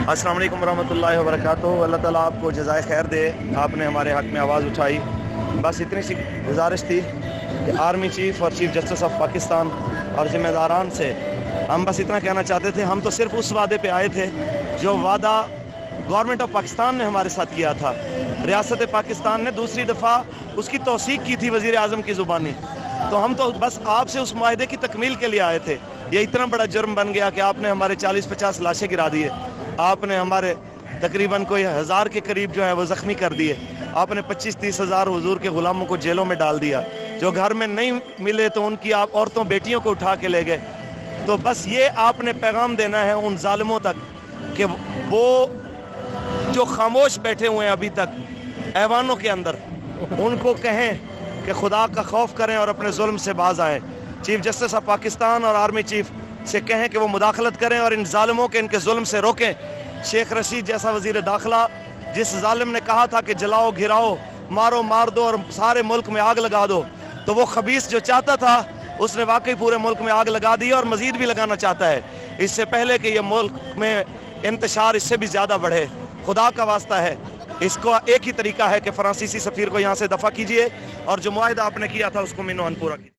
السلام علیکم ورحمۃ اللہ وبرکاتہ۔ اللہ تعالیٰ آپ کو جزائے خیر دے، آپ نے ہمارے حق میں آواز اٹھائی۔ بس اتنی سی گزارش تھی کہ آرمی چیف اور چیف جسٹس آف پاکستان اور ذمہ داران سے ہم بس اتنا کہنا چاہتے تھے، ہم تو صرف اس وعدے پہ آئے تھے جو وعدہ گورنمنٹ آف پاکستان نے ہمارے ساتھ کیا تھا۔ ریاست پاکستان نے دوسری دفعہ اس کی توثیق کی تھی وزیر اعظم کی زبانی، تو ہم تو بس آپ سے اس معاہدے کی تکمیل کے لیے آئے تھے۔ یہ اتنا بڑا جرم بن گیا کہ آپ نے ہمارے 40-50 لاشیں گرا دیے، آپ نے ہمارے تقریباً کوئی 1000 کے قریب جو ہے وہ زخمی کر دیے، آپ نے 25-30 ہزار حضور کے غلاموں کو جیلوں میں ڈال دیا، جو گھر میں نہیں ملے تو ان کی آپ عورتوں بیٹیوں کو اٹھا کے لے گئے۔ تو بس یہ آپ نے پیغام دینا ہے ان ظالموں تک کہ وہ جو خاموش بیٹھے ہوئے ہیں ابھی تک ایوانوں کے اندر، ان کو کہیں کہ خدا کا خوف کریں اور اپنے ظلم سے باز آئیں۔ چیف جسٹس آف پاکستان اور آرمی چیف سے کہیں کہ وہ مداخلت کریں اور ان ظالموں کے ان کے ظلم سے روکیں۔ شیخ رشید جیسا وزیر داخلہ، جس ظالم نے کہا تھا کہ جلاؤ گھراؤ مارو مار دو اور سارے ملک میں آگ لگا دو، تو وہ خبیث جو چاہتا تھا اس نے واقعی پورے ملک میں آگ لگا دی اور مزید بھی لگانا چاہتا ہے، اس سے پہلے کہ یہ ملک میں انتشار اس سے بھی زیادہ بڑھے۔ خدا کا واسطہ ہے، اس کو ایک ہی طریقہ ہے کہ فرانسیسی سفیر کو یہاں سے دفع کیجئے اور جو معاہدہ آپ نے کیا تھا اس کو مینو ان پورا کیجئے۔